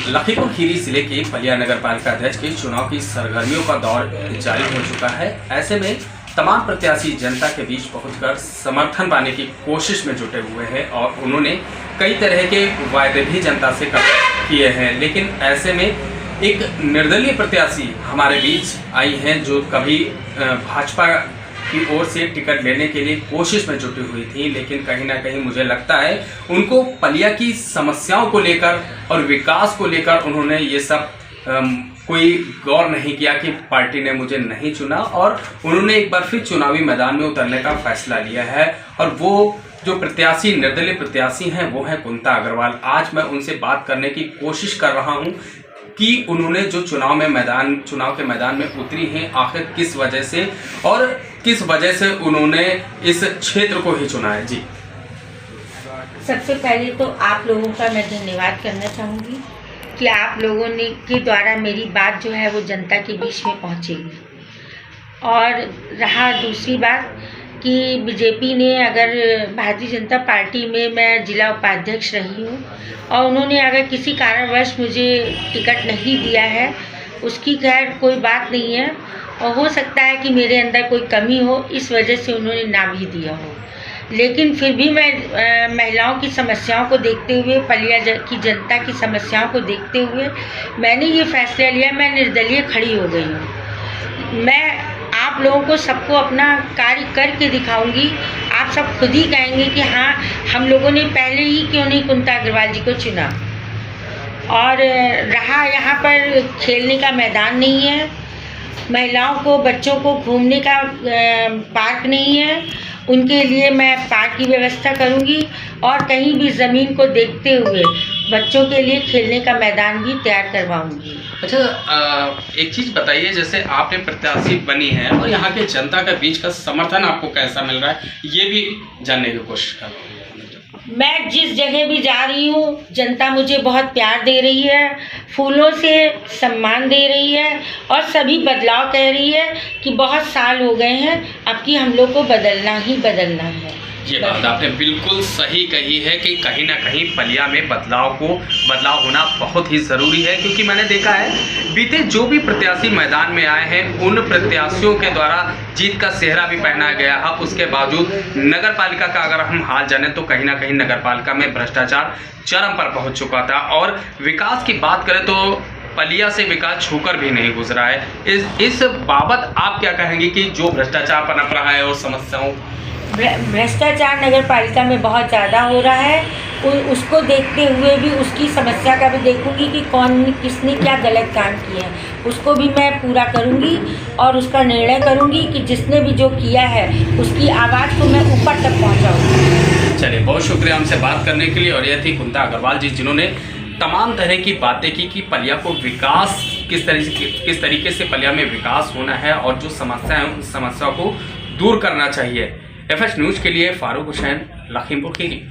लखीमपुर खीरी जिले के पलिया नगर पालिका अध्यक्ष के चुनाव की सरगर्मियों का दौर जारी हो चुका है। ऐसे में तमाम प्रत्याशी जनता के बीच पहुंचकर समर्थन पाने की कोशिश में जुटे हुए हैं और उन्होंने कई तरह के वायदे भी जनता से किए हैं। लेकिन ऐसे में एक निर्दलीय प्रत्याशी हमारे बीच आई हैं जो कभी भाजपा की ओर से टिकट लेने के लिए कोशिश में जुटी हुई थी, लेकिन कहीं ना कहीं मुझे लगता है उनको पलिया की समस्याओं को लेकर और विकास को लेकर उन्होंने ये सब कोई गौर नहीं किया कि पार्टी ने मुझे नहीं चुना और उन्होंने एक बार फिर चुनावी मैदान में उतरने का फैसला लिया है। और वो जो प्रत्याशी निर्दलीय प्रत्याशी हैं वो हैं कुंता अग्रवाल। आज मैं उनसे बात करने की कोशिश कर रहा हूं कि उन्होंने जो चुनाव के मैदान में उतरी हैं आखिर किस वजह से और किस वजह से उन्होंने इस क्षेत्र को ही चुना है। जी, सबसे पहले तो आप लोगों का मैं धन्यवाद करना चाहूँगी कि आप लोगों ने के द्वारा मेरी बात जो है वो जनता के बीच में पहुँचेगी। और रहा दूसरी बात कि बीजेपी ने अगर भारतीय जनता पार्टी में मैं जिला उपाध्यक्ष रही हूँ और उन्होंने अगर किसी कारणवश मुझे टिकट नहीं दिया है, उसकी खैर कोई बात नहीं है और हो सकता है कि मेरे अंदर कोई कमी हो, इस वजह से उन्होंने ना भी दिया हो। लेकिन फिर भी मैं महिलाओं की समस्याओं को देखते हुए, पलिया की जनता की समस्याओं को देखते हुए मैंने ये फैसला लिया, मैं निर्दलीय खड़ी हो गई हूँ। मैं आप लोगों को सबको अपना कार्य करके दिखाऊंगी। आप सब खुद ही कहेंगे कि हाँ, हम लोगों ने पहले ही क्यों नहीं कुंता अग्रवाल जी को चुना। और रहा यहाँ पर खेलने का मैदान नहीं है, महिलाओं को बच्चों को घूमने का पार्क नहीं है, उनके लिए मैं पार्क की व्यवस्था करूंगी और कहीं भी ज़मीन को देखते हुए बच्चों के लिए खेलने का मैदान भी तैयार करवाऊंगी। अच्छा, एक चीज़ बताइए, जैसे आपने प्रत्याशी बनी है और यहाँ के जनता के बीच का समर्थन आपको कैसा मिल रहा है, ये भी जानने की कोशिश कर रहा हूँ। मैं जिस जगह भी जा रही हूँ जनता मुझे बहुत प्यार दे रही है, फूलों से सम्मान दे रही है और सभी बदलाव कह रही है कि बहुत साल हो गए हैं, अब कि हम लोग को बदलना ही बदलना है। ये बात आपने बिल्कुल सही कही है कि कहीं ना कहीं पलिया में बदलाव होना बहुत ही ज़रूरी है, क्योंकि मैंने देखा है बीते जो भी प्रत्याशी मैदान में आए हैं उन प्रत्याशियों के द्वारा जीत का सेहरा भी पहनाया गया है। उसके बावजूद नगर पालिका का अगर हम हाल जाने तो कहीं ना कहीं नगर पालिका में भ्रष्टाचार चरम पर पहुंच चुका था और विकास की बात करें तो पलिया से विकास छूकर भी नहीं गुजरा है। इस बाबत आप क्या कहेंगे कि जो भ्रष्टाचार पनप रहा है और समस्याओं भ्रष्टाचार नगर पालिका में बहुत ज़्यादा हो रहा है, उसको देखते हुए भी उसकी समस्या का भी देखूंगी कि किसने क्या गलत काम किए हैं, उसको भी मैं पूरा करूंगी और उसका निर्णय करूंगी कि जिसने भी जो किया है उसकी आवाज़ को मैं ऊपर तक पहुंचाऊंगी। चलिए, बहुत शुक्रिया हमसे बात करने के लिए। और यह थी कुंता अग्रवाल जी, जिन्होंने तमाम तरह की बातें की कि पलिया को विकास किस तरीके से पलिया में विकास होना है और जो समस्या है उस समस्या को दूर करना चाहिए। FH न्यूज़ के लिए फारूक हुसैन, लखीमपुर खीरी।